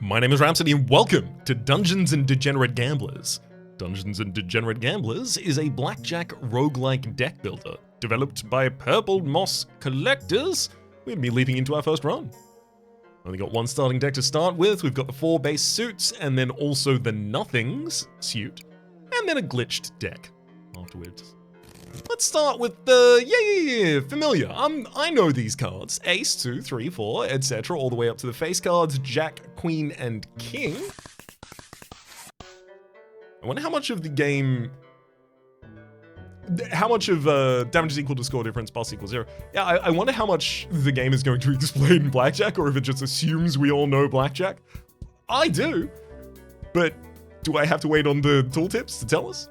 My name is Rhapsody and welcome to Dungeons and Degenerate Gamblers. Dungeons and Degenerate Gamblers is a Blackjack Roguelike Deckbuilder developed by Purple Moss Collectors. We're going to be leaping into our first run. Only got one starting deck to start with. We've got the 4 base suits and then also the Nothings suit and then a glitched deck afterwards. Let's start with the, familiar. I know these cards. Ace, 2, 3, 4, etc. all the way up to the face cards, Jack, Queen, and King. I wonder how much of the game... How much of damage is equal to score difference plus equals 0. Yeah, I wonder how much the game is going to explain in Blackjack, or if it just assumes we all know Blackjack. I do. But do I have to wait on the tooltips to tell us?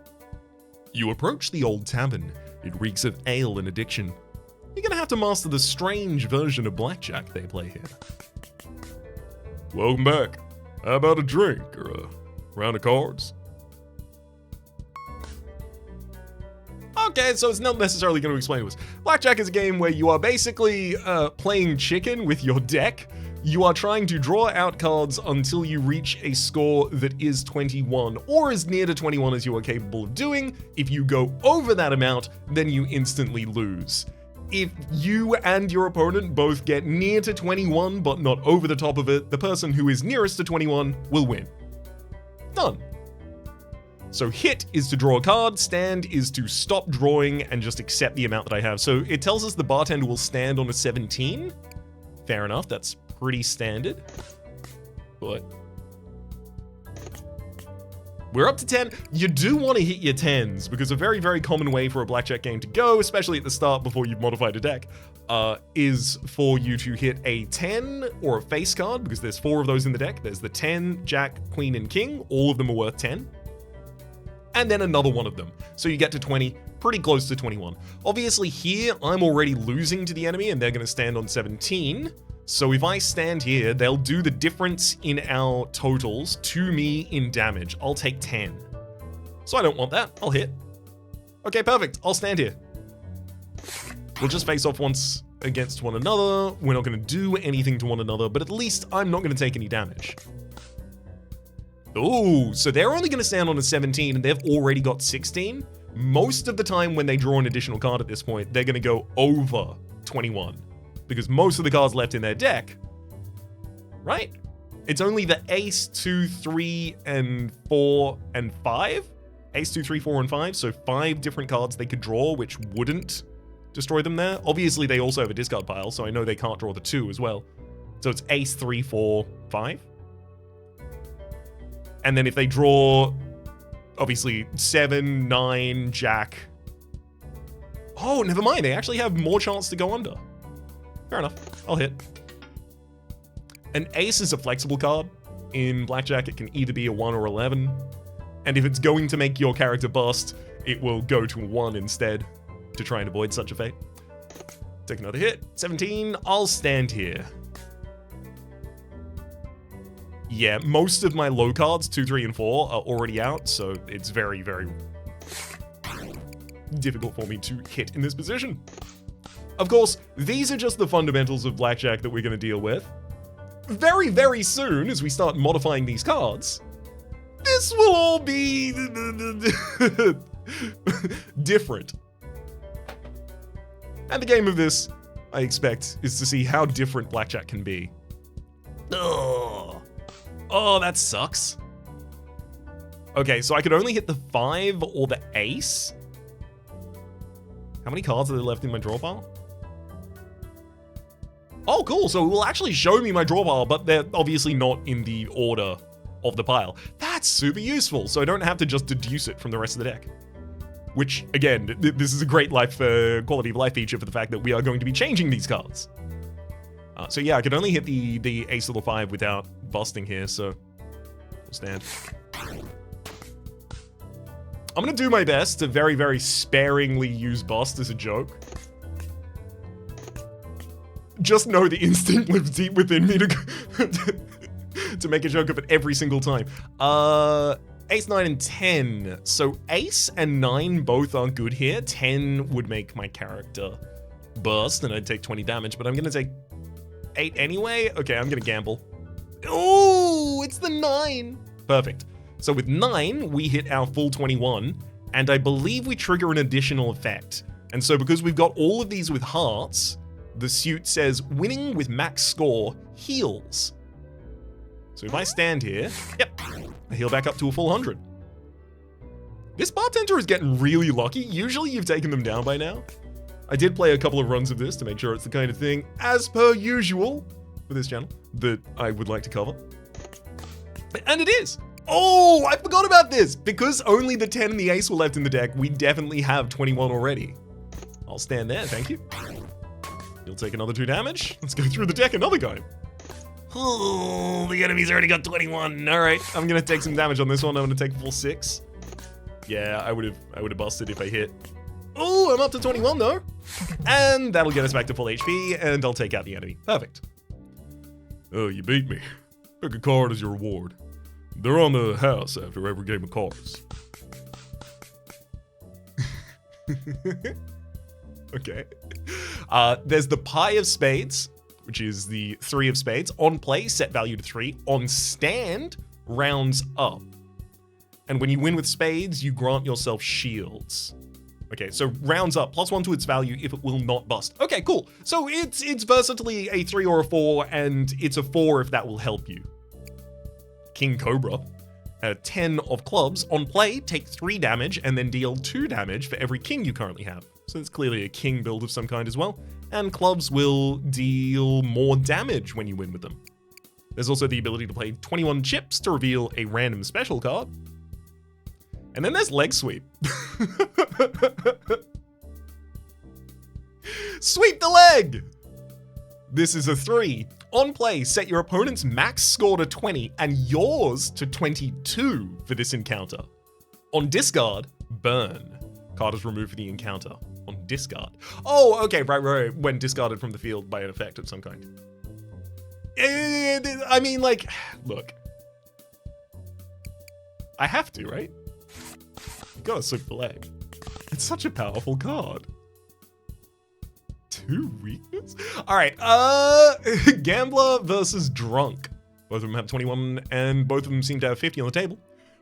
You approach the old tavern. It reeks of ale and addiction. You're gonna have to master the strange version of Blackjack they play here. Welcome back. How about a drink or a round of cards? Okay, so it's not necessarily going to explain to us. Blackjack is a game where you are basically playing chicken with your deck. You are trying to draw out cards until you reach a score that is 21, or as near to 21 as you are capable of doing. If you go over that amount, then you instantly lose. If you and your opponent both get near to 21, but not over the top of it, the person who is nearest to 21 will win. Done. So hit is to draw a card, stand is to stop drawing and just accept the amount that I have. So it tells us the bartender will stand on a 17. Fair enough, that's pretty standard. But we're up to 10. You do want to hit your 10s, because a very, very common way for a blackjack game to go, especially at the start before you've modified a deck, is for you to hit a 10 or a face card, because there's 4 of those in the deck. There's the 10, Jack, Queen, and King. All of them are worth 10. And then another one of them. So you get to 20, pretty close to 21. Obviously here, I'm already losing to the enemy and they're gonna stand on 17. So if I stand here, they'll do the difference in our totals to me in damage. I'll take 10. So I don't want that, I'll hit. Okay, perfect, I'll stand here. We'll just face off once against one another. We're not gonna do anything to one another, but at least I'm not gonna take any damage. Oh, so they're only going to stand on a 17 and they've already got 16. Most of the time when they draw an additional card at this point, they're going to go over 21 because most of the cards left in their deck, right? It's only the ace, 2, 3, and 4, and 5. Ace, 2, 3, 4, and 5. So 5 different cards they could draw, which wouldn't destroy them there. Obviously, they also have a discard pile, so I know they can't draw the 2 as well. So it's ace, 3, 4, 5. And then if they draw, obviously, 7, 9, Jack. Oh, never mind. They actually have more chance to go under. Fair enough. I'll hit. An ace is a flexible card. In Blackjack, it can either be a 1 or 11. And if it's going to make your character bust, it will go to 1 instead to try and avoid such a fate. Take another hit. 17. I'll stand here. Yeah, most of my low cards, 2, 3, and 4, are already out, so it's very, very difficult for me to hit in this position. Of course, these are just the fundamentals of Blackjack that we're going to deal with. Very, very soon, as we start modifying these cards, this will all be different. And the game of this, I expect, is to see how different Blackjack can be. Ugh. Oh, that sucks. Okay, so I could only hit the 5 or the ace. How many cards are there left in my draw pile? Oh, cool. So it will actually show me my draw pile, but they're obviously not in the order of the pile. That's super useful, so I don't have to just deduce it from the rest of the deck. Which, again, this is a great quality of life feature for the fact that we are going to be changing these cards. So yeah, I could only hit the ace of the 5 without busting here, so we'll stand. I'm gonna do my best to very, very sparingly use bust as a joke. Just know the instinct lives deep within me to make a joke of it every single time. Ace, 9, and 10. So ace and 9 both are good here. 10 would make my character burst and I'd take 20 damage, but I'm gonna take 8 anyway? Okay, I'm gonna gamble. Ooh, it's the 9. Perfect. So with 9, we hit our full 21, and I believe we trigger an additional effect. And so because we've got all of these with hearts, the suit says winning with max score heals. So if I stand here, yep, I heal back up to a full 100. This bartender is getting really lucky. Usually you've taken them down by now. I did play a couple of runs of this to make sure it's the kind of thing, as per usual for this channel, that I would like to cover. And it is. Oh, I forgot about this. Because only the 10 and the ace were left in the deck, we definitely have 21 already. I'll stand there, thank you. You'll take another 2 damage. Let's go through the deck another guy. Oh, the enemy's already got 21. All right, I'm gonna take some damage on this one. I'm gonna take a full 6. Yeah, I would have busted if I hit. Oh, I'm up to 21 though. And that'll get us back to full HP, and I'll take out the enemy. Perfect. Oh, you beat me. Pick a card as your reward. They're on the house after every game of cards. Okay. There's the pie of spades, which is the 3 of spades. On play, set value to 3. On stand, rounds up. And when you win with spades, you grant yourself shields. Okay, so rounds up, +1 to its value if it will not bust. Okay, cool. So it's versatilely a 3 or a 4, and it's a 4 if that will help you. King Cobra. 10 of clubs. On play, take 3 damage and then deal 2 damage for every king you currently have. So it's clearly a king build of some kind as well. And clubs will deal more damage when you win with them. There's also the ability to play 21 chips to reveal a random special card. And then there's leg sweep. Sweep the leg! This is a 3. On play, set your opponent's max score to 20 and yours to 22 for this encounter. On discard, burn. Card is removed for the encounter. On discard. Oh, okay, right. When discarded from the field by an effect of some kind. I mean, like, look. I have to, right? Gotta sweep the leg. It's such a powerful card. 2 weakness? Alright, Gambler versus Drunk. Both of them have 21, and both of them seem to have 50 on the table.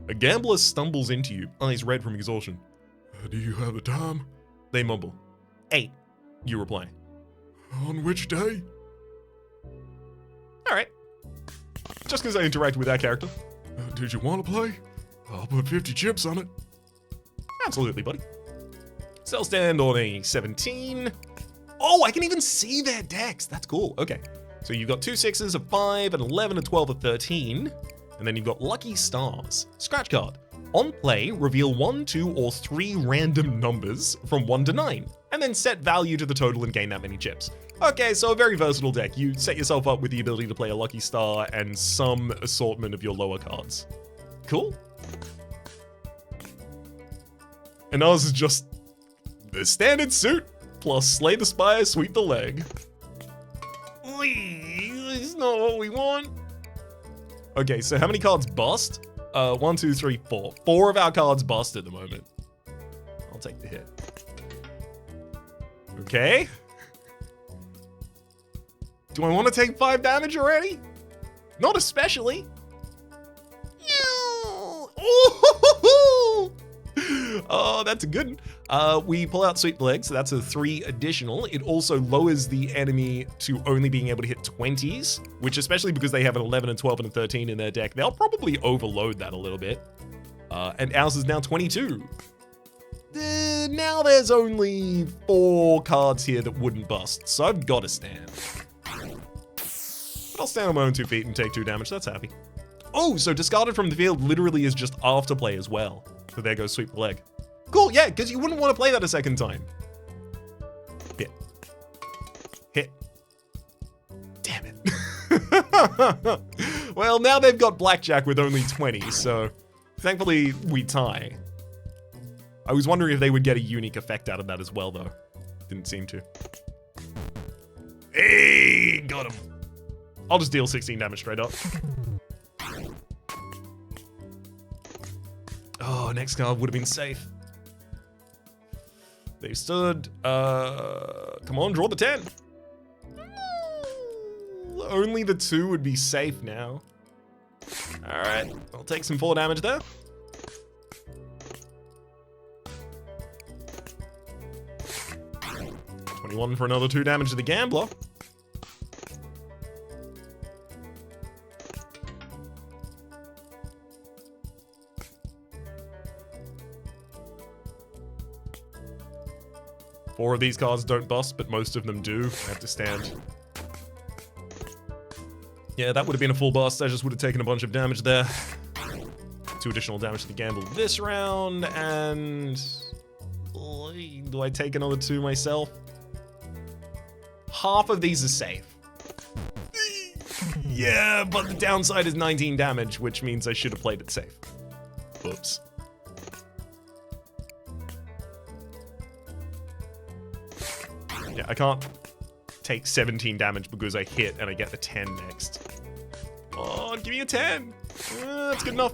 A gambler stumbles into you, eyes red from exhaustion. Do you have a time? They mumble. 8. You reply. On which day? Alright. Just because I interacted with that character. Did you want to play? I'll put 50 chips on it. Absolutely, buddy. Cell stand on a 17. Oh, I can even see their decks. That's cool. Okay. So you've got 2 6s, a 5, an 11, a 12, a 13. And then you've got Lucky Stars. Scratch card. On play, reveal 1, 2, or 3 random numbers from 1 to 9. And then set value to the total and gain that many chips. Okay, so a very versatile deck. You set yourself up with the ability to play a Lucky Star and some assortment of your lower cards. Cool. And ours is just the standard suit, plus Slay the Spire, Sweep the Leg. It's not what we want. Okay, so how many cards bust? 1, 2, 3, 4. 4 of our cards bust at the moment. I'll take the hit. Okay. Do I want to take 5 damage already? Not especially. Oh, that's a good one. We pull out Sweep the Leg, so that's a 3 additional. It also lowers the enemy to only being able to hit 20s, which especially because they have an 11, and 12, and a 13 in their deck, they'll probably overload that a little bit. And ours is now 22. Now there's only 4 cards here that wouldn't bust, so I've got to stand. But I'll stand on my own 2 feet and take 2 damage, that's happy. Oh, so discarded from the field literally is just after play as well. So there goes Sweep the Leg. Cool, yeah, because you wouldn't want to play that a second time. Hit. Hit. Damn it. Well, now they've got Blackjack with only 20, so thankfully we tie. I was wondering if they would get a unique effect out of that as well, though. Didn't seem to. Hey, got him. I'll just deal 16 damage straight up. Oh, next card would have been safe. They stood. Come on, draw the 10. Only the 2 would be safe now. Alright, I'll take some 4 damage there. $21 for another 2 damage to the gambler. Four of these cards don't bust, but most of them do. I have to stand. Yeah, that would have been a full bust. I just would have taken a bunch of damage there. 2 additional damage to the gamble this round, and... do I take another 2 myself? Half of these are safe. Yeah, but the downside is 19 damage, which means I should have played it safe. Oops. Yeah, I can't take 17 damage because I hit and I get the 10 next. Oh, give me a 10. That's good enough.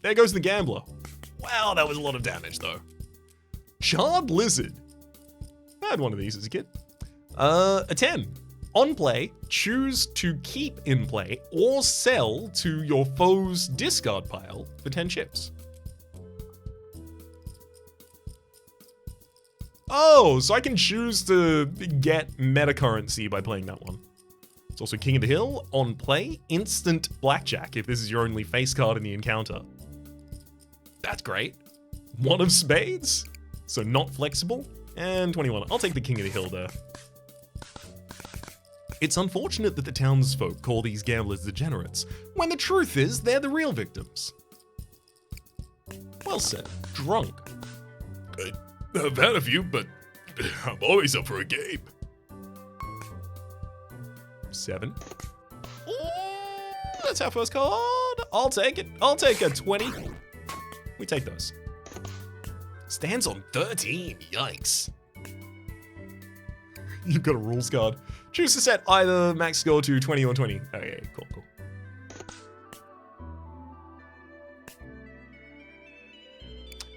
There goes the gambler. Wow, that was a lot of damage, though. Shard Lizard. I had one of these as a kid. A 10. On play, choose to keep in play or sell to your foe's discard pile for 10 chips. Oh, so I can choose to get meta currency by playing that one. It's also King of the Hill. On play, instant Blackjack if this is your only face card in the encounter. That's great. 1 of spades, so not flexible. And 21. I'll take the King of the Hill there. It's unfortunate that the townsfolk call these gamblers degenerates, when the truth is they're the real victims. Well said. Drunk. I've had a few, but I'm always up for a game. 7. Ooh, that's our first card. I'll take it. I'll take a 20. We take those. Stands on 13. Yikes. You've got a rules card. Choose to set either max score to 20 or 20. Okay, cool.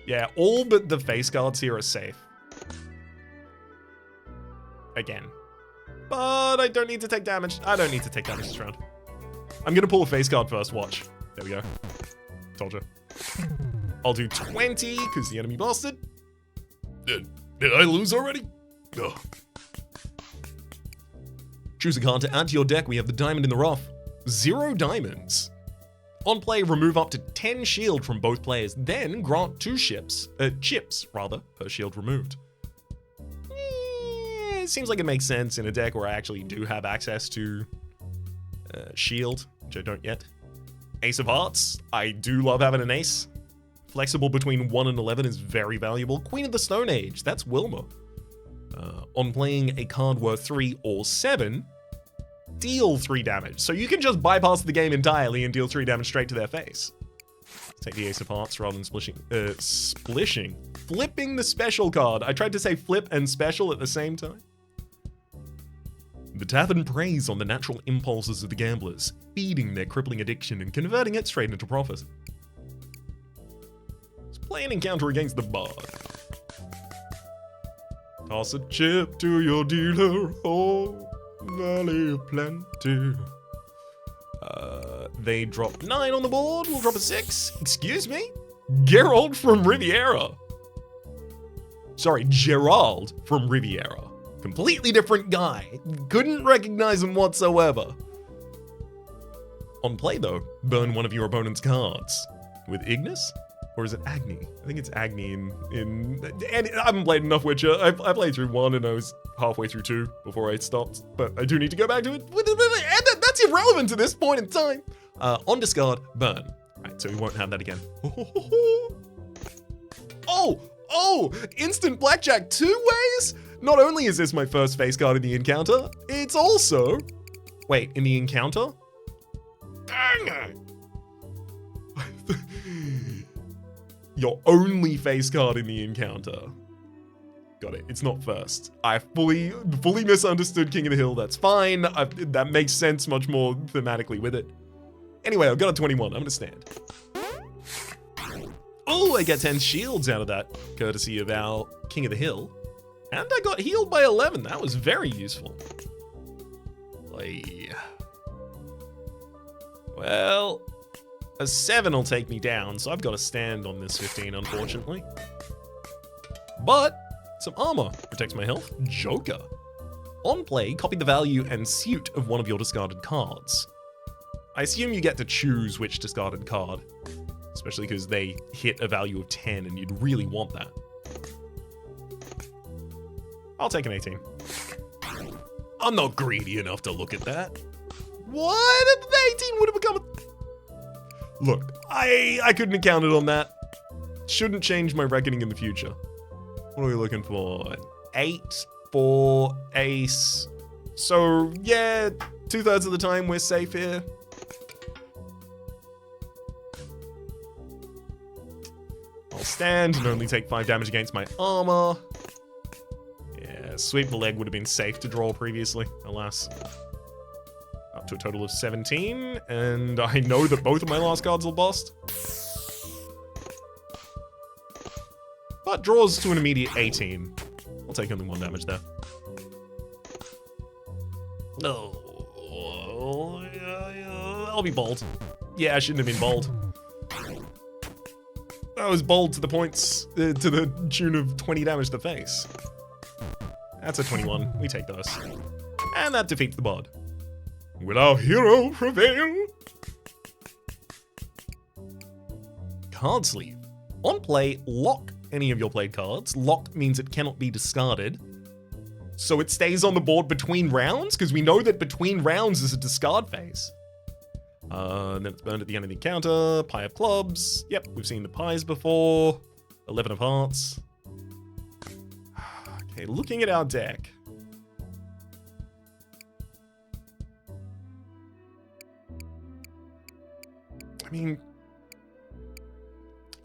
Yeah, all but the face cards here are safe. Again. But I don't need to take damage. I don't need to take damage this round. I'm gonna pull a face card first, watch. There we go. Told you. I'll do 20, because the enemy bastard. Did I lose already? Oh. Choose a card to add to your deck. We have the diamond in the rough. 0 diamonds. On play, remove up to 10 shield from both players, then grant 2 chips per shield removed. It seems like it makes sense in a deck where I actually do have access to shield, which I don't yet. Ace of Hearts, I do love having an ace. Flexible between 1 and 11 is very valuable. Queen of the Stone Age, that's Wilma. On playing a card worth 3 or 7, deal 3 damage. So you can just bypass the game entirely and deal 3 damage straight to their face. Take the Ace of Hearts rather than splishing. Flipping the special card. I tried to say flip and special at the same time. The tavern preys on the natural impulses of the gamblers, feeding their crippling addiction and converting it straight into profit. Let's play an encounter against the bard. Toss a chip to your dealer, oh, Valley of Plenty. They drop 9 on the board, we'll drop a 6. Excuse me? Gerald from Riviera. Sorry, Gerald from Riviera. Completely different guy. Couldn't recognize him whatsoever. On play though, burn one of your opponent's cards. With Ignis? Or is it Agni? I think it's Agni and I haven't played enough Witcher. I played through 1 and I was halfway through 2 before I stopped. But I do need to go back to it. And that's irrelevant to this point in time. On discard, burn. Right, so we won't have that again. Oh, instant blackjack 2 ways? Not only is this my first face card in the encounter, it's also... Wait, in the encounter? Dang it! Your only face card in the encounter. Got it, it's not first. I fully misunderstood King of the Hill, that's fine. That makes sense much more thematically with it. Anyway, I've got a 21, I'm gonna stand. Oh, I get 10 shields out of that, courtesy of our King of the Hill. And I got healed by 11, that was very useful. Well, A 7 will take me down, so I've got to stand on this 15, unfortunately. But some armor protects my health. Joker. On play, copy the value and suit of one of your discarded cards. I assume you get to choose which discarded card, especially because they hit a value of 10 and you'd really want that. I'll take an 18. I'm not greedy enough to look at that. What? An 18 would have become a... Look, I couldn't have counted on that. Shouldn't change my reckoning in the future. What are we looking for? 8 for ace. So, yeah, 2/3 of the time we're safe here. I'll stand and only take 5 damage against my armor. Yeah, sweep the leg would have been safe to draw previously, alas. Up to a total of 17, and I know that both of my last cards will bust. But draws to an immediate 18. I'll take only 1 damage there. Oh, I'll be bold. Yeah, I shouldn't have been bold. I was bold to the points, to the tune of 20 damage to the face. That's a 21. We take those. And that defeats the bod. Will our hero prevail? Card sleeve. On play, lock any of your played cards. Lock means it cannot be discarded. So it stays on the board between rounds, because we know that between rounds is a discard phase. And then it's burned at the end of the encounter. Pie of clubs. Yep, we've seen the pies before. 11 of hearts. Okay, looking at our deck. I mean,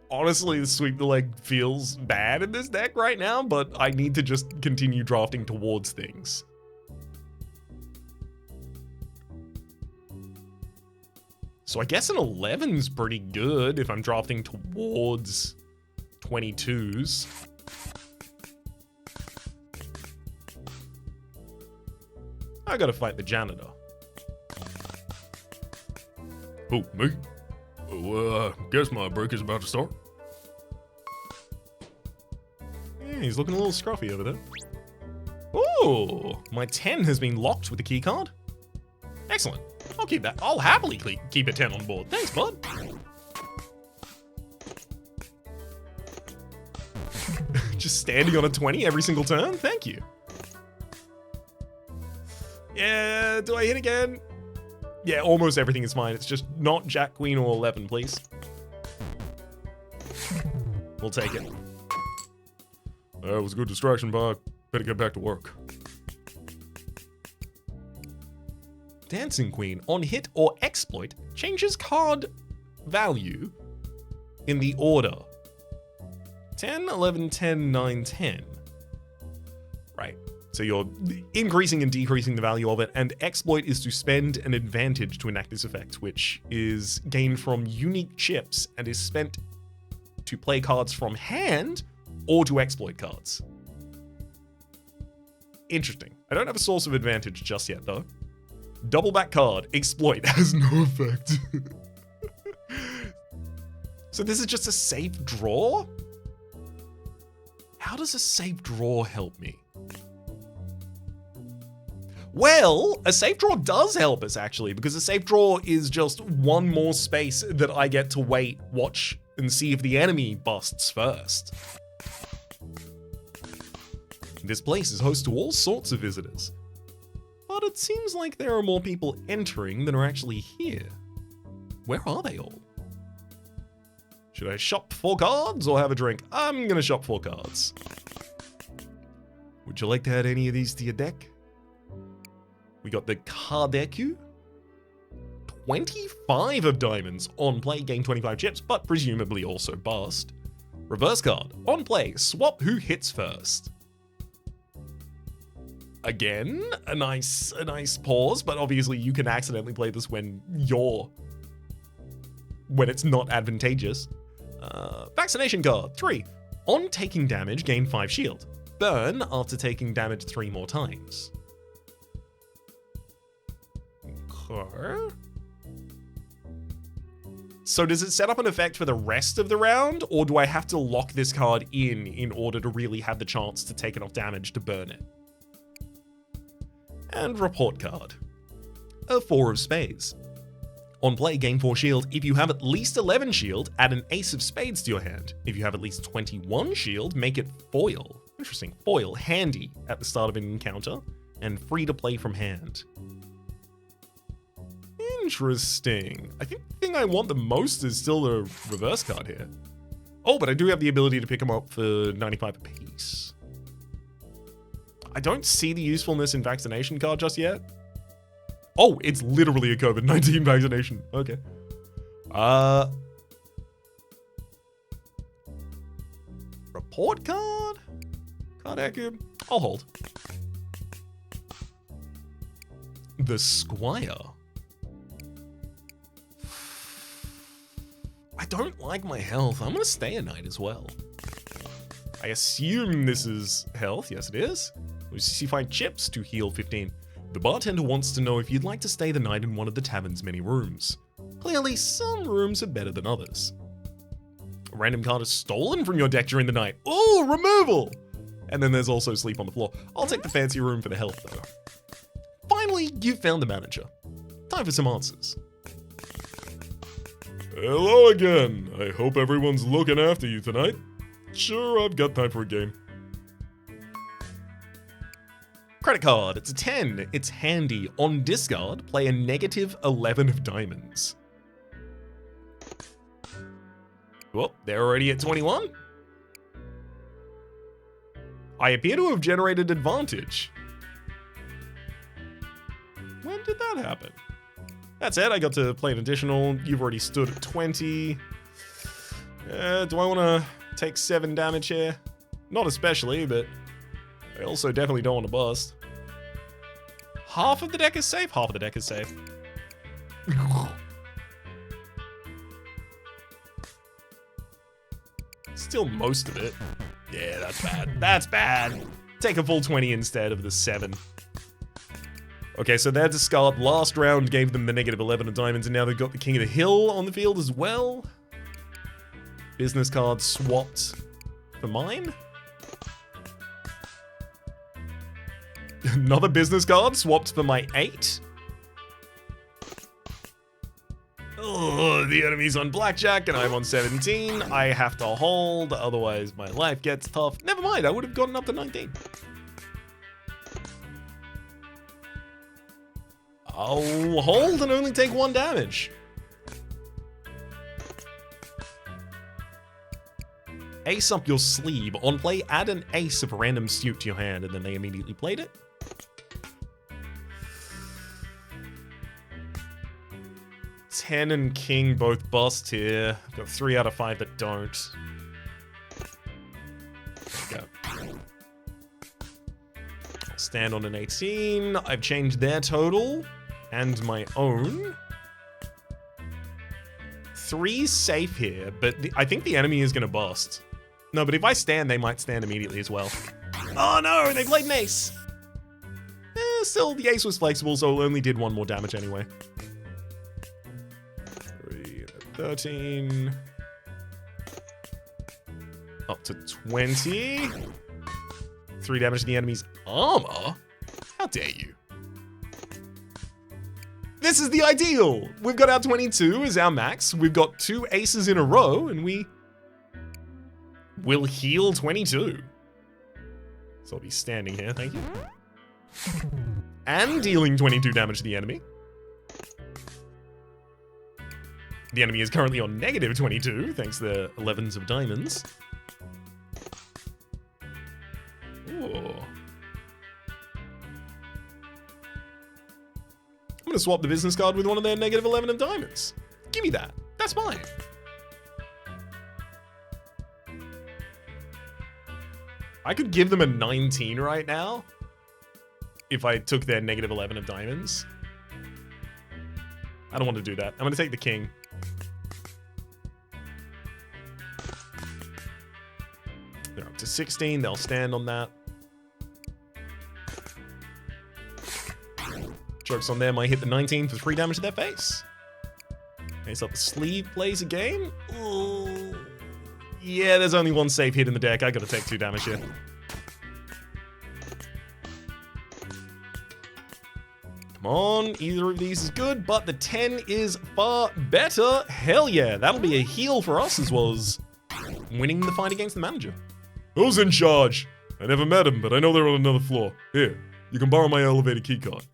honestly, the sweep the leg feels bad in this deck right now, but I need to just continue drafting towards things. So I guess an 11's pretty good if I'm drafting towards 22s. I gotta fight the janitor. Who, me? Well, guess my break is about to start. Yeah, he's looking a little scruffy over there. Ooh, my 10 has been locked with the key card. Excellent. I'll keep that. I'll happily keep a 10 on board. Thanks, bud. Just standing on a 20 every single turn? Thank you. Yeah, do I hit again? Yeah, almost everything is fine. It's just not Jack, Queen, or 11, please. We'll take it. That was a good distraction, but better get back to work. Dancing Queen. On hit or exploit, changes card value in the order. 10, 11, 10, 9, 10. Right. So you're increasing and decreasing the value of it, and exploit is to spend an advantage to enact this effect, which is gained from unique chips and is spent to play cards from hand or to exploit cards. Interesting. I don't have a source of advantage just yet, though. Double back card, exploit, has no effect. So this is just a safe draw? How does a safe draw help me? Well, a safe draw does help us, actually, because a safe draw is just one more space that I get to wait, watch, and see if the enemy busts first. This place is host to all sorts of visitors, but it seems like there are more people entering than are actually here. Where are they all? Should I shop for cards or have a drink? I'm gonna shop for cards. Would you like to add any of these to your deck? We got the Cardecu. 25 of diamonds. On play, gain 25 chips, but presumably also bust. Reverse card. On play, swap who hits first. Again, a nice pause, but obviously you can accidentally play this when it's not advantageous. Vaccination card. 3. On taking damage, gain 5 shield. Burn after taking damage 3 more times. Okay. So does it set up an effect for the rest of the round, or do I have to lock this card in order to really have the chance to take enough damage to burn it? And report card. A 4 of spades. On play, gain 4 shield. If you have at least 11 shield, add an ace of spades to your hand. If you have at least 21 shield, make it foil. Interesting. Foil, handy at the start of an encounter, and free to play from hand. Interesting. I think the thing I want the most is still the reverse card here. Oh, but I do have the ability to pick them up for 95 apiece. I don't see the usefulness in vaccination card just yet. Oh, it's literally a COVID-19 vaccination. Okay. Report card? Card Echo? I'll hold. The Squire. I don't like my health. I'm gonna stay a knight as well. I assume this is health. Yes, it is. You find chips to heal 15. The bartender wants to know if you'd like to stay the night in one of the tavern's many rooms. Clearly, some rooms are better than others. A random card is stolen from your deck during the night. Oh, removal! And then there's also sleep on the floor. I'll take the fancy room for the health, though. Finally, you've found the manager. Time for some answers. Hello again. I hope everyone's looking after you tonight. Sure, I've got time for a game. Credit card, it's a 10. It's handy. On discard, play a negative 11 of diamonds. Well, they're already at 21. I appear to have generated advantage. When did that happen? That's it, I got to play an additional. You've already stood at 20. Do I want to take 7 damage here? Not especially, but I also definitely don't want to bust. Half of the deck is safe? Half of the deck is safe. Still most of it. Yeah, that's bad. That's bad. Take a full 20 instead of the 7. Okay, so their discard last round gave them the negative 11 of diamonds, and now they've got the King of the Hill on the field as well. Business card swapped for mine. Another business card swapped for my 8. Oh, the enemy's on Blackjack and I'm on 17. I have to hold, otherwise my life gets tough. Never mind, I would have gotten up to 19. I'll hold and only take 1 damage. Ace up your sleeve. On play, add an ace of a random suit to your hand, and then they immediately played it. Ten and king both bust here. I've got 3 out of 5 that don't. There we go. I'll stand on an 18. I've changed their total and my own. 3 safe here, but I think the enemy is gonna bust. No, but if I stand, they might stand immediately as well. Oh no, they played an ace. Still, the ace was flexible, so it only did 1 more damage anyway. 3, 13. Up to 20. 3 damage to the enemy's armor? How dare you? This is the ideal! We've got our 22 as our max. We've got 2 aces in a row, and we will heal 22. So I'll be standing here, thank you. And dealing 22 damage to the enemy. The enemy is currently on negative 22, thanks to the 11s of diamonds. Ooh. I'm gonna swap the business card with one of their negative 11 of diamonds. Give me that. That's mine. I could give them a 19 right now if I took their negative 11 of diamonds. I don't want to do that. I'm gonna take the king. They're up to 16. They'll stand on that. Joke's on them. I hit the 19 for 3 damage to their face. Face up the sleeve, plays a game. Ooh. Yeah, there's only one safe hit in the deck. I gotta take 2 damage here. Come on, either of these is good, but the 10 is far better. Hell yeah, that'll be a heal for us as well as winning the fight against the manager. Who's in charge? I never met him, but I know they're on another floor. Here, you can borrow my elevator keycard.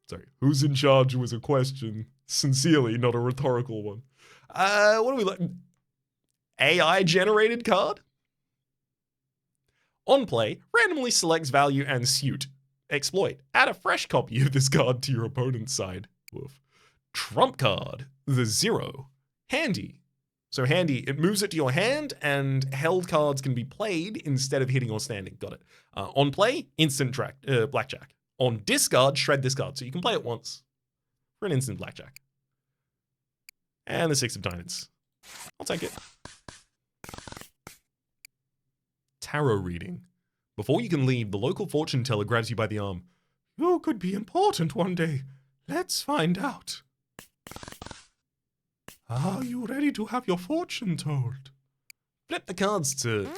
Sorry, who's in charge was a question. Sincerely, not a rhetorical one. What do we like? AI generated card? On play, randomly selects value and suit. Exploit. Add a fresh copy of this card to your opponent's side. Woof. Trump card. The 0. Handy. So handy, it moves it to your hand, and held cards can be played instead of hitting or standing. Got it. On play, instant blackjack. On discard, shred this card. So you can play it once for an instant blackjack. And the 6 of diamonds. I'll take it. Tarot reading. Before you can leave, the local fortune teller grabs you by the arm. You could be important one day. Let's find out. Are you ready to have your fortune told? Flip the cards to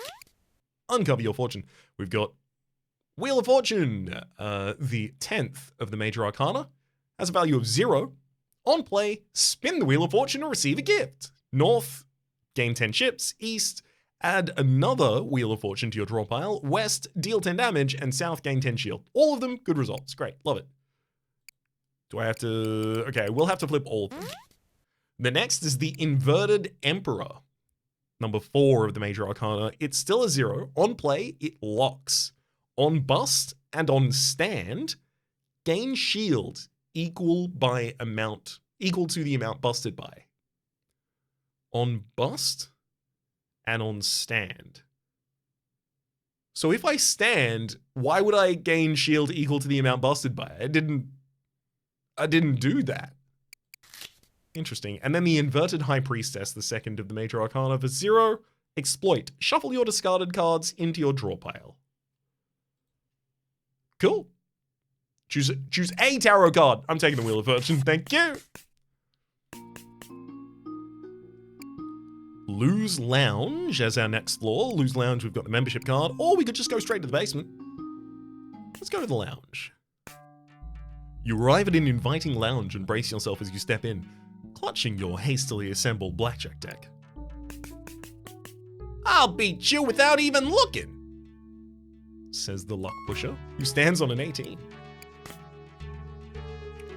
uncover your fortune. We've got Wheel of Fortune, the 10th of the major arcana, has a value of 0. On play, spin the Wheel of Fortune and receive a gift. North, gain 10 chips. East, add another Wheel of Fortune to your draw pile. West, deal 10 damage. And South, gain 10 shield. All of them, good results. Great, love it. Do I have to... Okay, we'll have to flip all of them. The next is the Inverted Emperor. Number 4 of the major arcana. It's still a 0. On play, it locks. On bust and on stand, gain shield equal to the amount busted by. On bust and on stand. So if I stand, why would I gain shield equal to the amount busted by? I didn't do that. Interesting. And then the Inverted High Priestess, the 2nd of the major arcana for 0. Exploit. Shuffle your discarded cards into your draw pile. Cool. Choose a tarot card. I'm taking the Wheel of Fortune. Thank you. Lose Lounge as our next floor. Lose Lounge, we've got the membership card. Or we could just go straight to the basement. Let's go to the lounge. You arrive at an inviting lounge and brace yourself as you step in, clutching your hastily assembled blackjack deck. I'll beat you without even looking, says the luck pusher, who stands on an 18.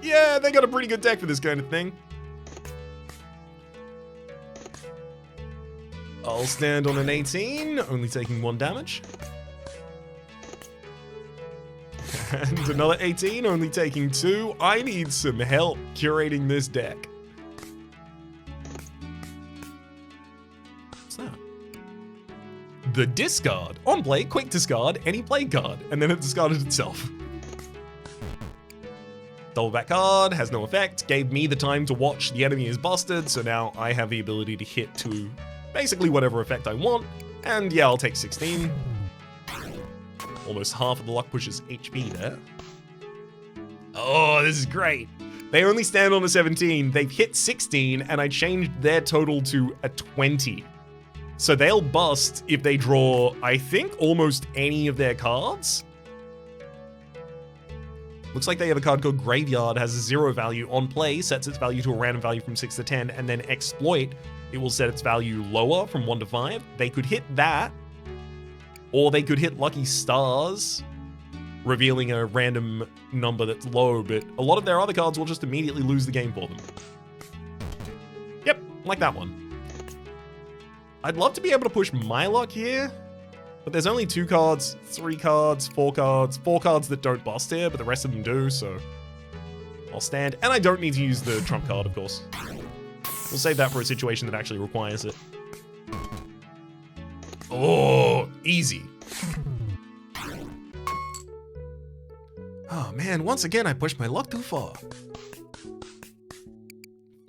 Yeah, they got a pretty good deck for this kind of thing. I'll stand on an 18, only taking 1 damage. And another 18, only taking 2. I need some help curating this deck. What's that? The discard. On play, quick discard any play card, and then it discarded itself. Double back card, has no effect, gave me the time to watch the enemy is busted, so now I have the ability to hit to basically whatever effect I want, and yeah, I'll take 16. Almost half of the luck pusher's HP there. Oh, this is great. They only stand on a 17, they've hit 16, and I changed their total to a 20. So they'll bust if they draw, I think, almost any of their cards. Looks like they have a card called Graveyard, has a 0 value. On play, sets its value to a random value from 6 to 10, and then Exploit, it will set its value lower from 1 to 5. They could hit that, or they could hit Lucky Stars, revealing a random number that's low, but a lot of their other cards will just immediately lose the game for them. Yep, like that one. I'd love to be able to push my luck here, but there's only 2 cards, 3 cards, 4 cards, 4 cards that don't bust here, but the rest of them do, so I'll stand. And I don't need to use the trump card, of course. We'll save that for a situation that actually requires it. Oh, easy. Oh man, once again I pushed my luck too far.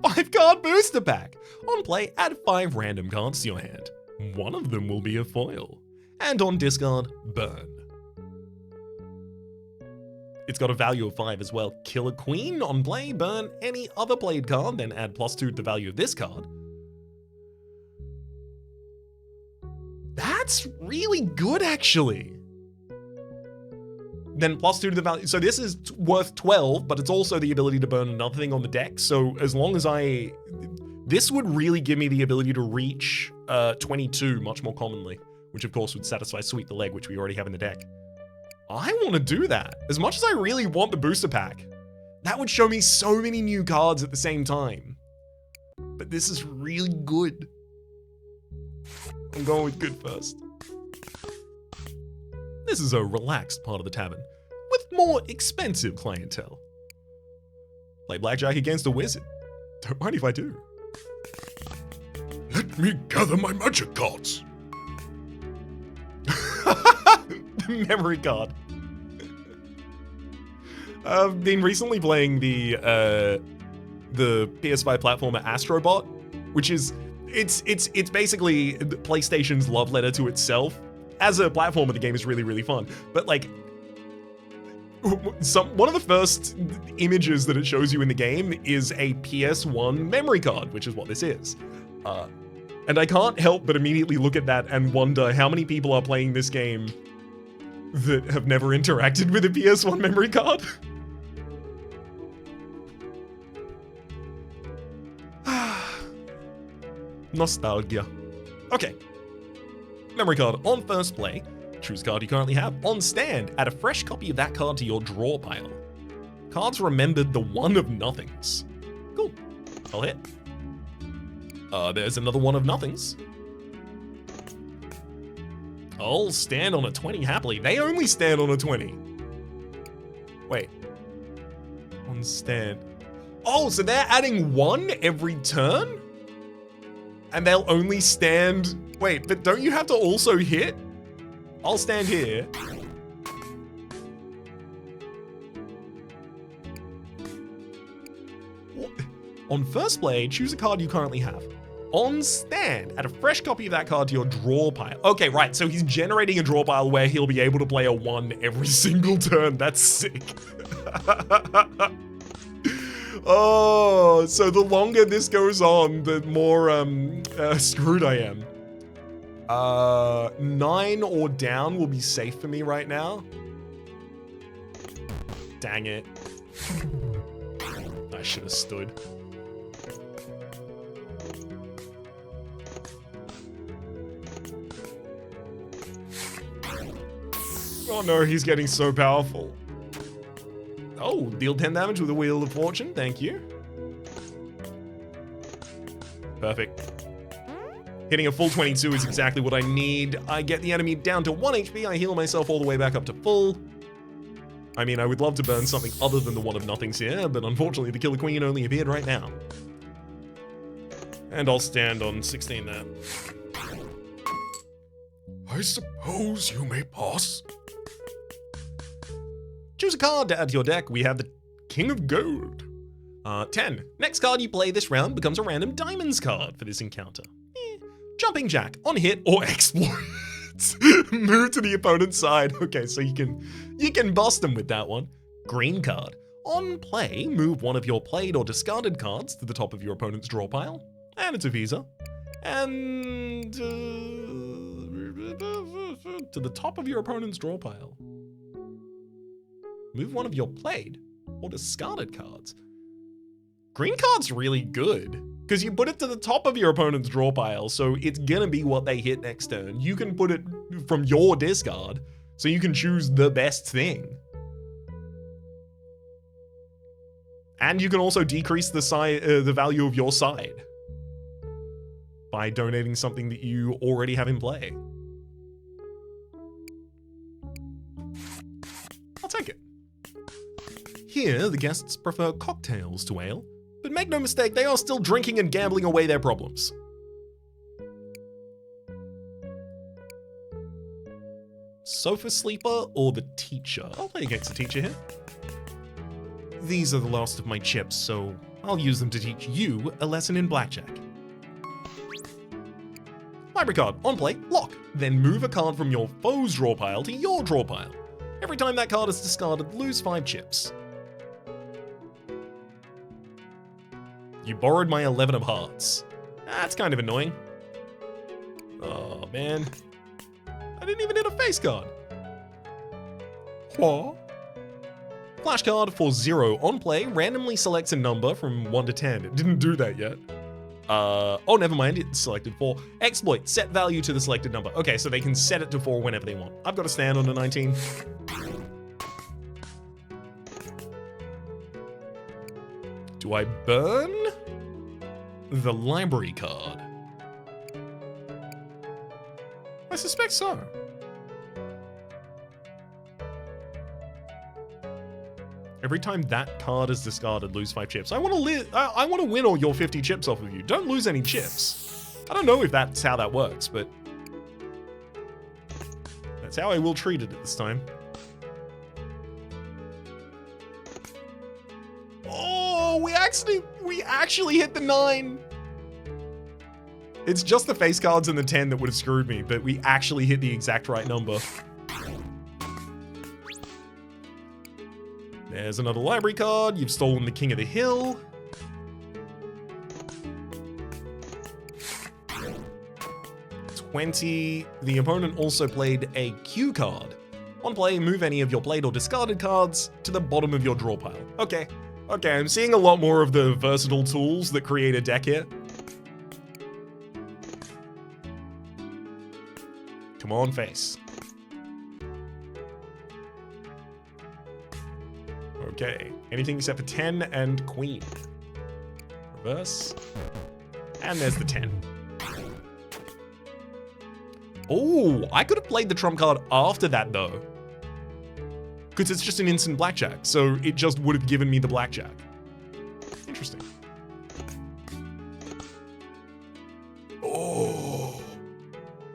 5 card booster pack. On play, add 5 random cards to your hand. One of them will be a foil. And on discard, burn. it's got a value of 5 as well. Kill a queen on play, burn any other played card, then add +2 to the value of this card. That's really good, actually. Then +2 to the value. So this is worth 12, but it's also the ability to burn another thing on the deck. So as long as this would really give me the ability to reach 22 much more commonly, which of course would satisfy Sweep the Leg, which we already have in the deck. I want to do that. As much as I really want the booster pack, that would show me so many new cards at the same time. But this is really good. I'm going with good first. This is a relaxed part of the tavern, with more expensive clientele. Play blackjack against a wizard. Don't mind if I do. Let me gather my magic cards. Memory card. I've been recently playing the PS5 platformer Astrobot, which is it's basically PlayStation's love letter to itself. As a platformer, the game is really, really fun. But like, one of the first images that it shows you in the game is a PS1 memory card, which is what this is. And I can't help but immediately look at that and wonder how many people are playing this game that have never interacted with a PS1 memory card. Nostalgia. Okay. Memory card on first play. Choose card you currently have. On stand, add a fresh copy of that card to your draw pile. Cards remembered the one of nothings. Cool. I'll hit. There's another one of nothings. I'll stand on a 20 happily. They only stand on a 20. Wait. On stand. Oh, so they're adding one every turn? And they'll only stand... Wait, but don't you have to also hit? I'll stand here. What? On first play, choose a card you currently have. On stand, add a fresh copy of that card to your draw pile. Okay, right, so he's generating a draw pile where he'll be able to play a 1 every single turn. That's sick. Oh, so the longer this goes on, the more screwed I am. 9 or down will be safe for me right now. Dang it. I should have stood. Oh no, he's getting so powerful. Oh, deal 10 damage with a Wheel of Fortune, thank you. Perfect. Hitting a full 22 is exactly what I need. I get the enemy down to 1 HP, I heal myself all the way back up to full. I mean, I would love to burn something other than the one of nothings here, but unfortunately the Killer Queen only appeared right now. And I'll stand on 16 there. I suppose you may pass. Choose a card to add to your deck. We have the King of Gold. 10. Next card you play this round becomes a random Diamonds card for this encounter. Jumping Jack on hit or exploit. Move to the opponent's side. Okay, so you can bust them with that one. Green card. On play, move one of your played or discarded cards to the top of your opponent's draw pile. And it's a Visa. And to the top of your opponent's draw pile. Move one of your played or discarded cards. Green card's really good, because you put it to the top of your opponent's draw pile, so it's gonna be what they hit next turn. You can put it from your discard, so you can choose the best thing. And you can also decrease the value of your side by donating something that you already have in play. I'll take it. Here, the guests prefer cocktails to ale, but make no mistake, they are still drinking and gambling away their problems. Sofa Sleeper or the Teacher? I'll play against the Teacher here. These are the last of my chips, so I'll use them to teach you a lesson in blackjack. Library card, on play, lock. Then move a card from your foe's draw pile to your draw pile. Every time that card is discarded, lose 5 chips. You borrowed my 11 of hearts. That's kind of annoying. Oh, man. I didn't even hit a face card. What? Flash card for 0 on play randomly selects a number from 1 to 10. It didn't do that yet. Oh, never mind. It's selected 4. Exploit. Set value to the selected number. Okay, so they can set it to 4 whenever they want. I've got to stand on a 19. Do I burn the library card? I suspect so. Every time that card is discarded, lose 5 chips. I want to win all your 50 chips off of you. Don't lose any chips. I don't know if that's how that works, but that's how I will treat it at this time. Oh, we actually hit the 9. It's just the face cards and the 10 that would have screwed me, but we actually hit the exact right number. There's another library card. You've stolen the King of the Hill. $20. The opponent also played a Q card. On play, move any of your played or discarded cards to the bottom of your draw pile. Okay, I'm seeing a lot more of the versatile tools that create a deck here. Come on, face. Okay, anything except for 10 and queen. Reverse. And there's the 10. Oh, I could have played the trump card after that though. Because it's just an instant blackjack, so it just would have given me the blackjack. Interesting. Oh.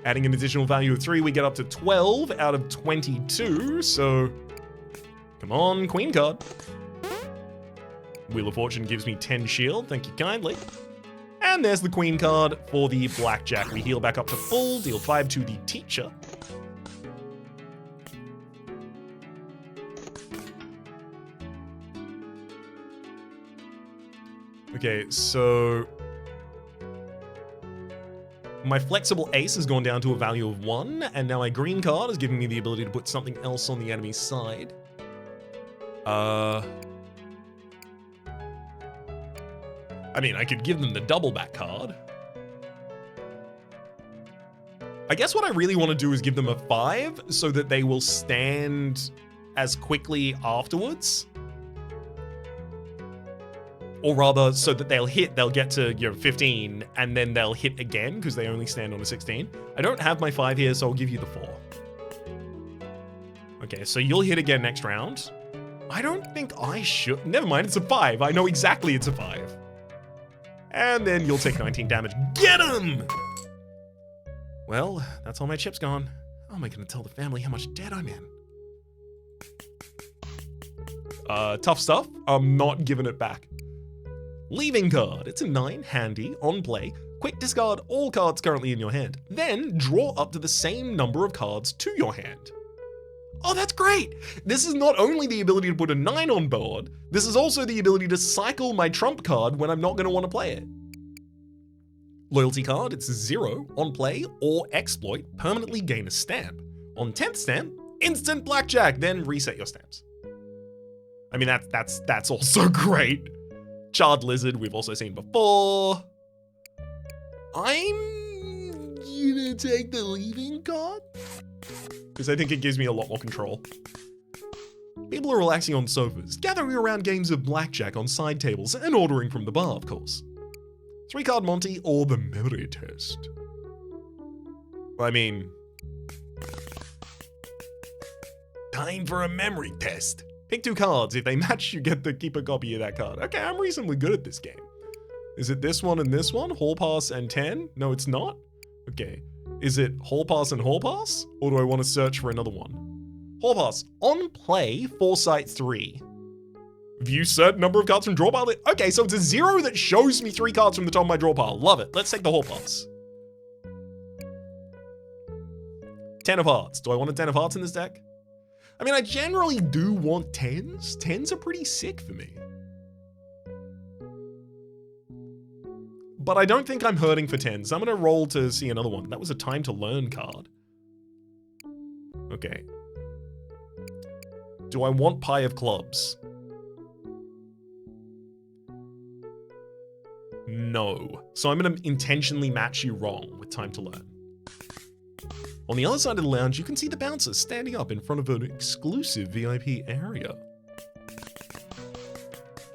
Adding an additional value of 3, we get up to 12 out of 22, so come on, queen card. Wheel of Fortune gives me 10 shield, thank you kindly. And there's the queen card for the blackjack. We heal back up to full, deal 5 to the teacher. Okay, so my flexible ace has gone down to a value of 1, and now my green card is giving me the ability to put something else on the enemy's side. I mean, I could give them the double back card. I guess what I really want to do is give them a 5 so that they will stand as quickly afterwards. Or rather, so that they'll get to 15, and then they'll hit again because they only stand on a 16. I don't have my 5 here, so I'll give you the 4. Okay, so you'll hit again next round. I don't think I should. Never mind, it's a 5. I know exactly it's a 5. And then you'll take 19 damage. Get him! Well, that's all my chips gone. How am I going to tell the family how much debt I'm in? Tough stuff. I'm not giving it back. Leaving card. It's a 9, handy, on play. Quick discard all cards currently in your hand. Then draw up to the same number of cards to your hand. Oh, that's great! This is not only the ability to put a 9 on board, this is also the ability to cycle my trump card when I'm not going to want to play it. Loyalty card, it's 0, on play, or exploit, permanently gain a stamp. On 10th stamp, instant blackjack, then reset your stamps. I mean, that's also great. Charred Lizard, we've also seen before. I'm gonna take the leaving card, because I think it gives me a lot more control. People are relaxing on sofas, gathering around games of blackjack on side tables, and ordering from the bar, of course. 3-card Monty or the memory test. I mean, time for a memory test. Pick 2 cards. If they match, you get to keep a copy of that card. Okay, I'm reasonably good at this game. Is it this one and this one? Hall Pass and 10? No, it's not? Okay. Is it Hall Pass and Hall Pass? Or do I want to search for another one? Hall Pass. On play, Foresight 3. View set number of cards from draw pile. Okay, so it's a 0 that shows me 3 cards from the top of my draw pile. Love it. Let's take the Hall Pass. 10 of hearts. Do I want a 10 of hearts in this deck? I mean, I generally do want 10s. 10s are pretty sick for me. But I don't think I'm hurting for 10s. I'm going to roll to see another one. That was a time to learn card. Okay. Do I want Pie of Clubs? No. So I'm going to intentionally match you wrong with time to learn. On the other side of the lounge, you can see the bouncers standing up in front of an exclusive VIP area.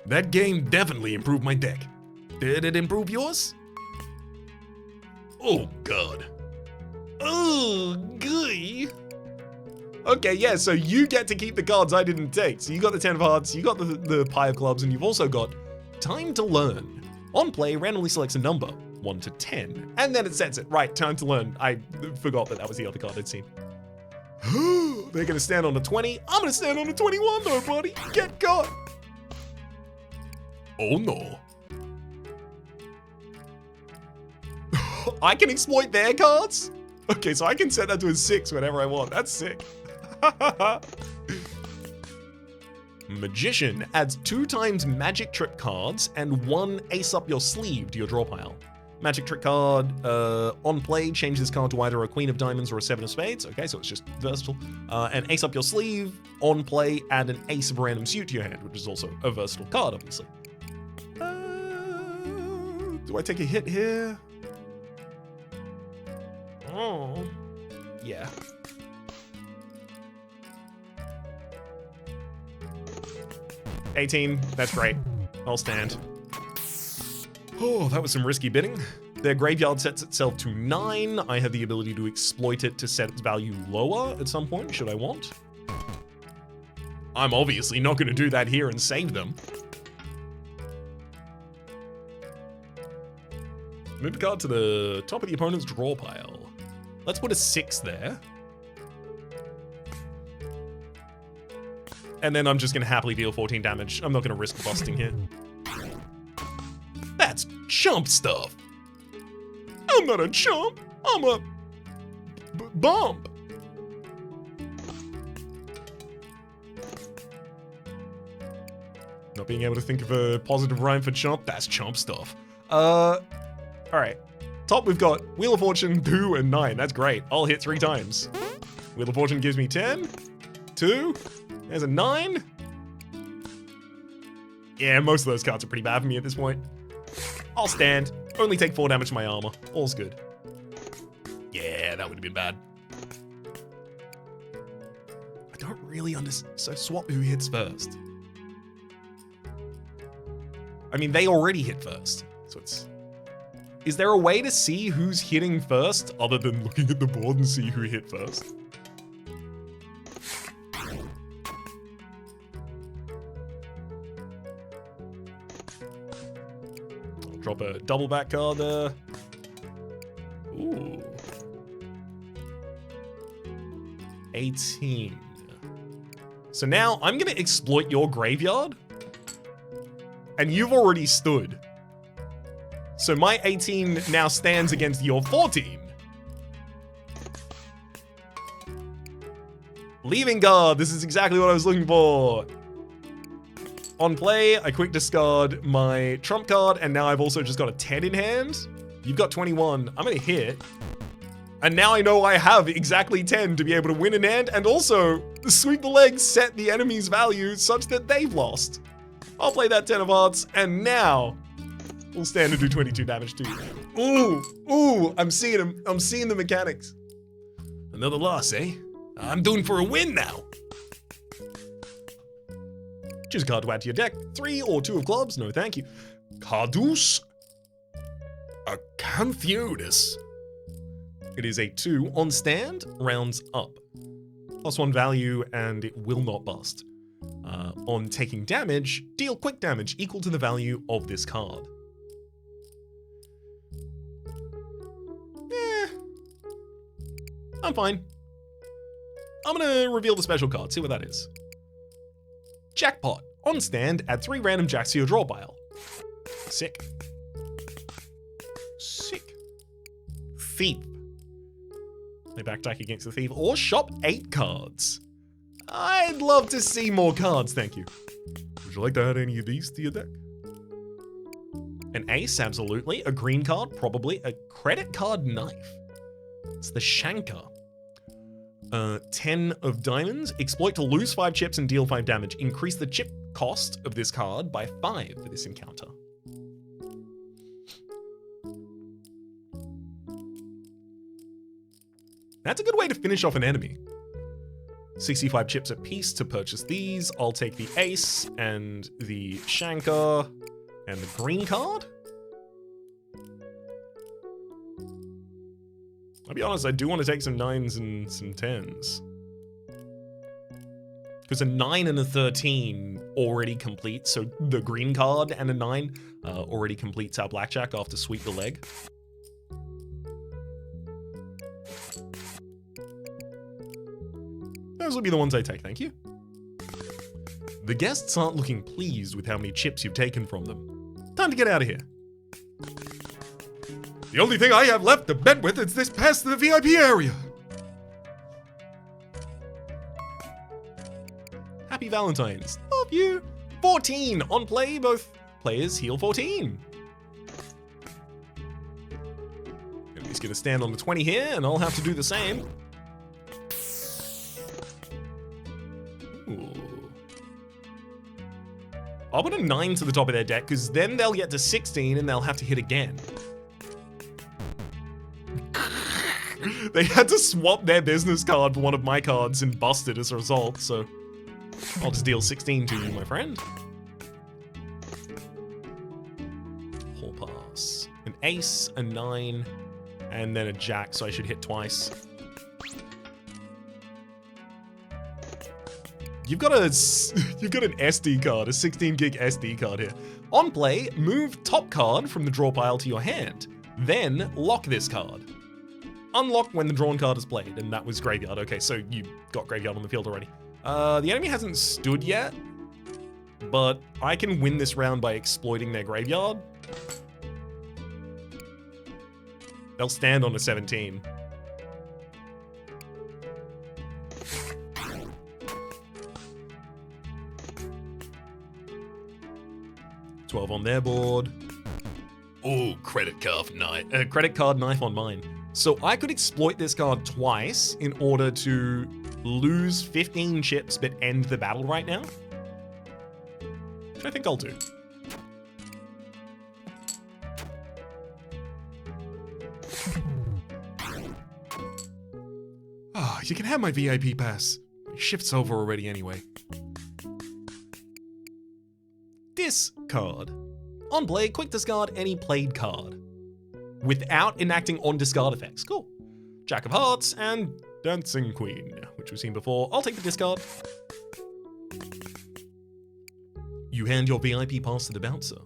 That game definitely improved my deck. Did it improve yours? Oh, God. Oh, gooey. Okay, yeah, so you get to keep the cards I didn't take. So you got the 10 of hearts, you got the Pie of Clubs, and you've also got Time to Learn. On play, randomly selects a number, 1 to 10, and then it sets it. Right, Time to Learn. I forgot that was the other card I'd seen. They're gonna stand on a 20. I'm gonna stand on a 21 though, buddy. Get got. Oh no. I can exploit their cards? Okay, so I can set that to a 6 whenever I want. That's sick. Magician adds 2 times magic trick cards and 1 ace up your sleeve to your draw pile. Magic trick card, on play, change this card to either a queen of diamonds or a 7 of spades. Okay, so it's just versatile. And ace up your sleeve, on play, add an ace of a random suit to your hand, which is also a versatile card, obviously. Do I take a hit here? Oh, yeah. $18, that's great. I'll stand. Oh, that was some risky bidding. Their graveyard sets itself to 9. I have the ability to exploit it to set its value lower at some point, should I want. I'm obviously not going to do that here and save them. Move a card to the top of the opponent's draw pile. Let's put a 6 there. And then I'm just going to happily deal 14 damage. I'm not going to risk busting here. That's chump stuff. I'm not a chump. I'm a bump. Not being able to think of a positive rhyme for chump, that's chump stuff. All right. Top, we've got Wheel of Fortune, 2, and 9. That's great. I'll hit 3 times. Wheel of Fortune gives me 10, 2, there's a 9. Yeah, most of those cards are pretty bad for me at this point. I'll stand. Only take 4 damage to my armor. All's good. Yeah, that would have been bad. I don't really understand. So swap who hits first. I mean, they already hit first. So it's... Is there a way to see who's hitting first other than looking at the board and see who hit first? I'll drop a double back card there. Ooh. 18. So now I'm gonna exploit your graveyard. And you've already stood. So my 18 now stands against your 14. Leaving guard, this is exactly what I was looking for. On play, I quick discard my trump card, and now I've also just got a 10 in hand. You've got 21, I'm gonna hit. And now I know I have exactly 10 to be able to win in hand, and also sweep the legs, set the enemy's value such that they've lost. I'll play that 10 of hearts, and now we'll stand and do 22 damage too. Ooh, I'm seeing him. I'm seeing the mechanics. Another loss, eh? I'm doomed for a win now. Choose a card to add to your deck. 3 or 2 of clubs, no thank you. Cardus Acanthiotis. It is a 2 on stand, rounds up. +1 value, and it will not bust. On taking damage, deal quick damage equal to the value of this card. I'm fine. I'm gonna reveal the special card, see what that is. Jackpot. On stand, add 3 random jacks to your draw pile. Sick. Sick. Thief. They backdack against the thief, or shop 8 cards. I'd love to see more cards, thank you. Would you like to add any of these to your deck? An ace, absolutely. A green card, probably. A credit card knife. It's the Shanker. 10 of diamonds. Exploit to lose 5 chips and deal 5 damage. Increase the chip cost of this card by 5 for this encounter. That's a good way to finish off an enemy. 65 chips apiece to purchase these. I'll take the ace and the Shanker and the green card. I'll be honest, I do want to take some 9s and some 10s. Because a 9 and a 13 already complete, so the green card and a 9 already completes our blackjack after sweep the leg. Those will be the ones I take, thank you. The guests aren't looking pleased with how many chips you've taken from them. Time to get out of here. The only thing I have left to bet with is this pass to the VIP area. Happy Valentine's. Love you. 14 on play, both players heal 14. He's gonna stand on the 20 here, and I'll have to do the same. Ooh. I'll put a 9 to the top of their deck, because then they'll get to 16 and they'll have to hit again. They had to swap their business card for one of my cards and busted as a result, so I'll just deal 16 to you, my friend. Hall pass. An ace, a 9, and then a jack, so I should hit twice. You've got an SD card, a 16 gig SD card here. On play, move top card from the draw pile to your hand. Then lock this card. Unlock when the drawn card is played, and that was graveyard. Okay, so you got graveyard on the field already. The enemy hasn't stood yet, but I can win this round by exploiting their graveyard. They'll stand on a 17. $12 on their board. Oh, credit card knife on mine. So I could exploit this card twice in order to lose 15 chips but end the battle right now. Which I think I'll do. Ah, you can have my VIP pass. My shift's over already anyway. Discard. On play, quick discard any played card without enacting on discard effects. Cool. Jack of Hearts and Dancing Queen, which we've seen before. I'll take the discard. You hand your VIP pass to the bouncer.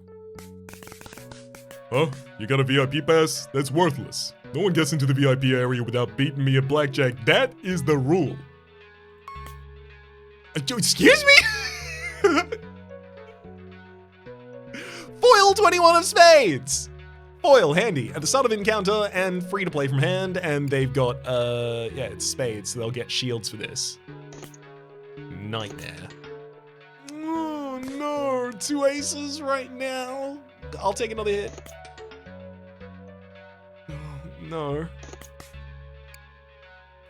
Oh, you got a VIP pass? That's worthless. No one gets into the VIP area without beating me at blackjack. That is the rule. Excuse me? Foil 21 of spades! Foil, handy. At the start of encounter and free to play from hand, and they've got, yeah, it's spades, so they'll get shields for this. Nightmare. Oh no, 2 aces right now. I'll take another hit. Oh, no.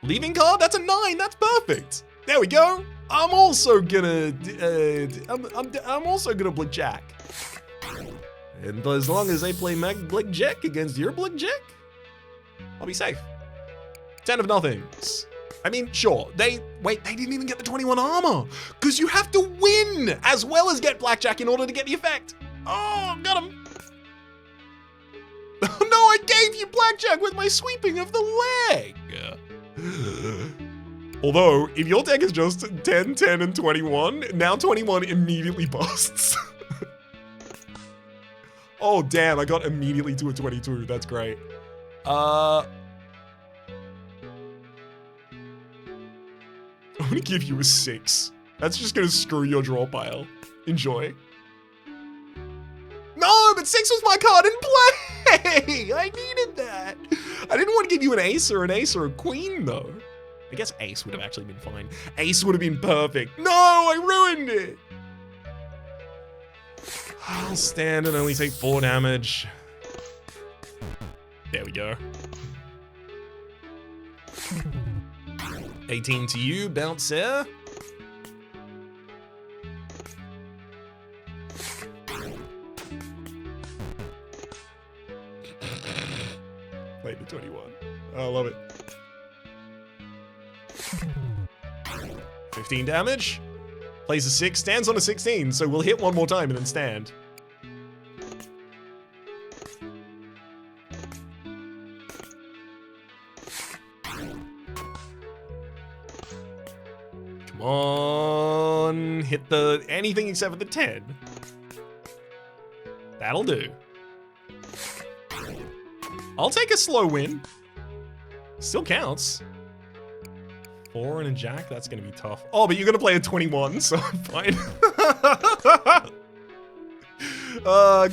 Leaving card? That's a 9, that's perfect. There we go. I'm also gonna, I'm also gonna blackjack. And as long as they play Blackjack against your Blackjack, I'll be safe. 10 of nothings. I mean, sure, they didn't even get the 21 armor, because you have to win as well as get Blackjack in order to get the effect. Oh, got him. Oh no, I gave you Blackjack with my sweeping of the leg. Although, if your deck is just 10, 10, and 21, now 21 immediately busts. Oh, damn, I got immediately to a 22. That's great. I'm gonna give you a 6. That's just gonna screw your draw pile. Enjoy. No, but 6 was my card in play! I needed that. I didn't want to give you an ace or a queen, though. I guess ace would have actually been fine. Ace would have been perfect. No, I ruined it. I'll stand and only take 4 damage. There we go. 18 to you, Bouncer. Played the 21. I love it. 15 damage. Plays a 6, stands on a 16, so we'll hit one more time and then stand. Come on, hit the anything except for the 10. That'll do. I'll take a slow win. Still counts. 4 and a jack, that's gonna be tough. Oh, but you're gonna play a 21, so I'm fine.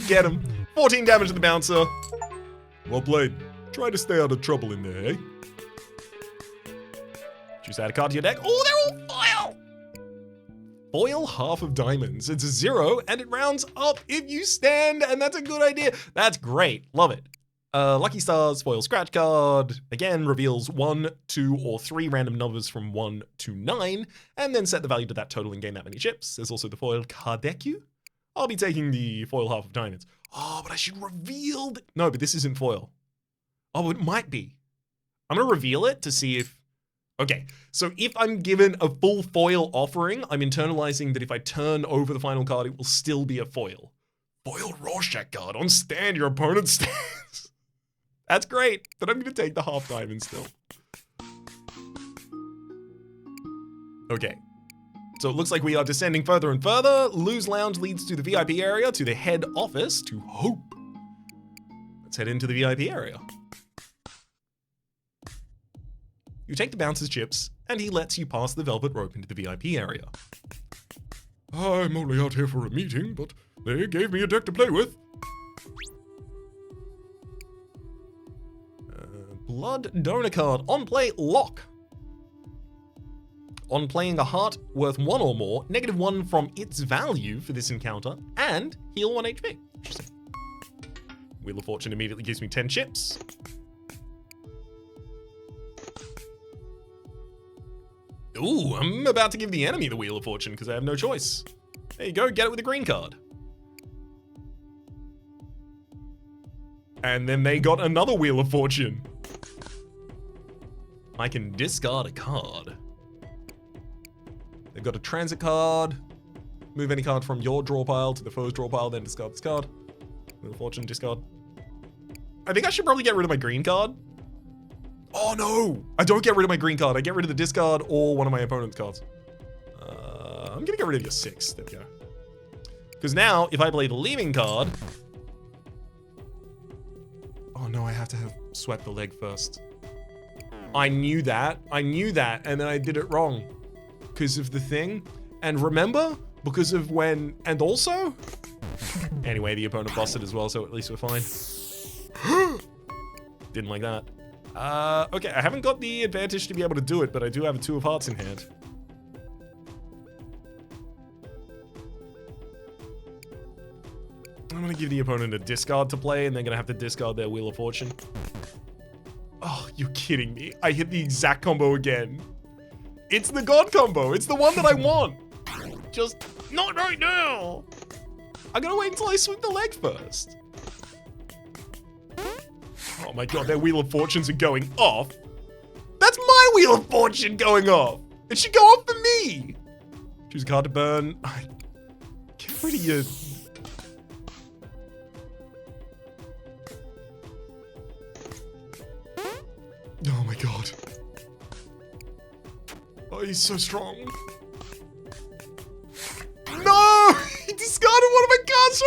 Get him. 14 damage to the bouncer. Well played. Try to stay out of trouble in there, eh? Choose add a card to your deck. Oh, they're all foil! Foil half of diamonds. It's a 0, and it rounds up if you stand, and that's a good idea. That's great. Love it. Lucky Stars, foil scratch card. Again, reveals 1, 2, or 3 random numbers from 1 to 9, and then set the value to that total and gain that many chips. There's also the foiled Cardecu. I'll be taking the foil half of diamonds. Oh, but I should reveal... No, but this isn't foil. Oh, it might be. I'm going to reveal it to see if... Okay, so if I'm given a full foil offering, I'm internalizing that if I turn over the final card, it will still be a foil. Foil Rorschach card on stand, your opponent stands. That's great, but I'm going to take the half diamond still. Okay, so it looks like we are descending further and further. Lou's Lounge leads to the VIP area, to the head office, to Hope. Let's head into the VIP area. You take the bouncer's chips, and he lets you pass the velvet rope into the VIP area. I'm only out here for a meeting, but they gave me a deck to play with. Blood donor card. On play, lock. On playing a heart worth 1 or more, -1 from its value for this encounter, and heal 1 HP. Interesting. Wheel of Fortune immediately gives me 10 chips. Ooh, I'm about to give the enemy the Wheel of Fortune because I have no choice. There you go, get it with a green card. And then they got another Wheel of Fortune. I can discard a card. They've got a transit card. Move any card from your draw pile to the foe's draw pile, then discard this card. Wheel of Fortune, discard. I think I should probably get rid of my green card. Oh no! I don't get rid of my green card. I get rid of the discard or one of my opponent's cards. I'm gonna get rid of your 6. There we go. Because now, if I play the leaving card... Oh no, I have to have swept the leg first. I knew that, and then I did it wrong. Because of the thing. And remember, because of when... And also... Anyway, the opponent busted as well, so at least we're fine. Didn't like that. Okay, I haven't got the advantage to be able to do it, but I do have a 2 of hearts in hand. I'm gonna give the opponent a discard to play, and they're gonna have to discard their Wheel of Fortune. Oh, you're kidding me. I hit the exact combo again. It's the God combo. It's the one that I want. Just not right now. I gotta wait until I sweep the leg first. Oh my god, their Wheel of Fortunes are going off. That's my Wheel of Fortune going off. It should go off for me. Choose a card to burn. Get rid of your... Oh my god. Oh, he's so strong. No! He discarded one of my cards, so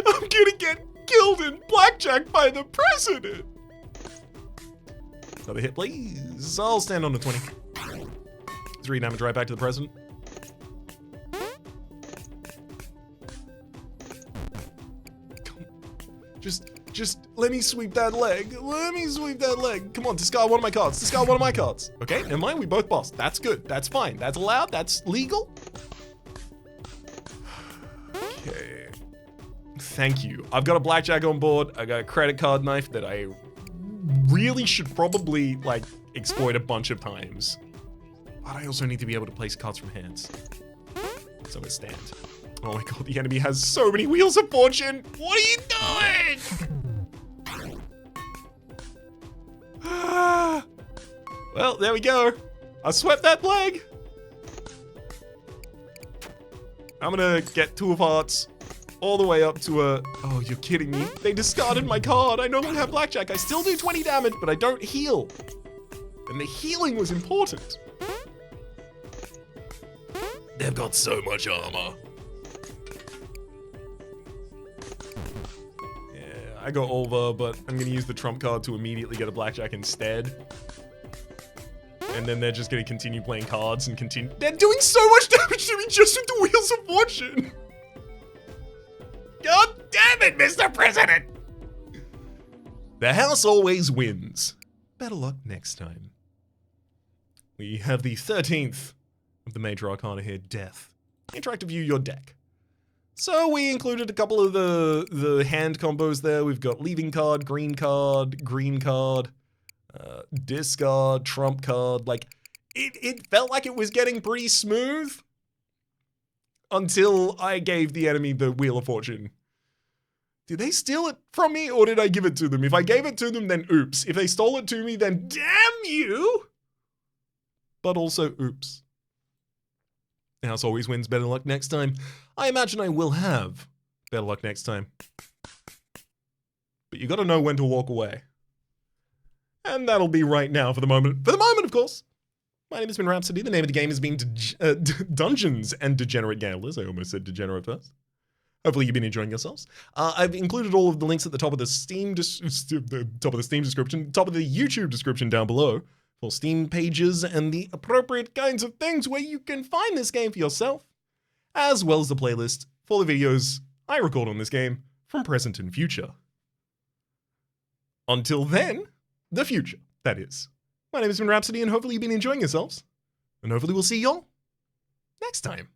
I'm gonna get killed in Blackjack by the president. Another hit, please. I'll stand on the 20. 3 damage right back to the president. Come. Just Just let me sweep that leg. Let me sweep that leg. Come on, discard one of my cards. Discard one of my cards. Okay, never mind. We both bossed. That's good. That's fine. That's allowed. That's legal. Okay. Thank you. I've got a blackjack on board. I got a credit card knife that I really should probably, like, exploit a bunch of times. But I also need to be able to place cards from hands. So I'm gonna stand. Oh my god, the enemy has so many wheels of fortune! What are you doing? Well, there we go. I swept that leg. I'm gonna get 2 of hearts all the way up to a... Oh, you're kidding me. They discarded my card. I no longer have blackjack. I still do 20 damage, but I don't heal. And the healing was important. They've got so much armor. Yeah, I go over, but I'm gonna use the trump card to immediately get a blackjack instead. And then they're just gonna continue playing cards and continue. They're doing so much damage to me just with the Wheels of Fortune. God damn it, Mr. President! The house always wins. Better luck next time. We have the 13th of the major arcana here, Death. Interactive view your deck. So we included a couple of the hand combos there. We've got leaving card, green card, discard, trump card. Like, it felt like it was getting pretty smooth until I gave the enemy the Wheel of Fortune. Did they steal it from me or did I give it to them? If I gave it to them, then oops. If they stole it to me, then damn you! But also oops. The house always wins. Better luck next time. I imagine I will have better luck next time. But you gotta know when to walk away. And that'll be right now for the moment. For the moment, of course. My name has been Rhapsody. The name of the game has been Dungeons and Degenerate Gamblers. I almost said Degenerate first. Hopefully you've been enjoying yourselves. I've included all of the links at the top of the Steam description, top of the YouTube description down below for Steam pages and the appropriate kinds of things where you can find this game for yourself, as well as the playlist for the videos I record on this game from present and future. Until then, the future, that is. My name has been Rhapsody, and hopefully you've been enjoying yourselves. And hopefully we'll see y'all next time.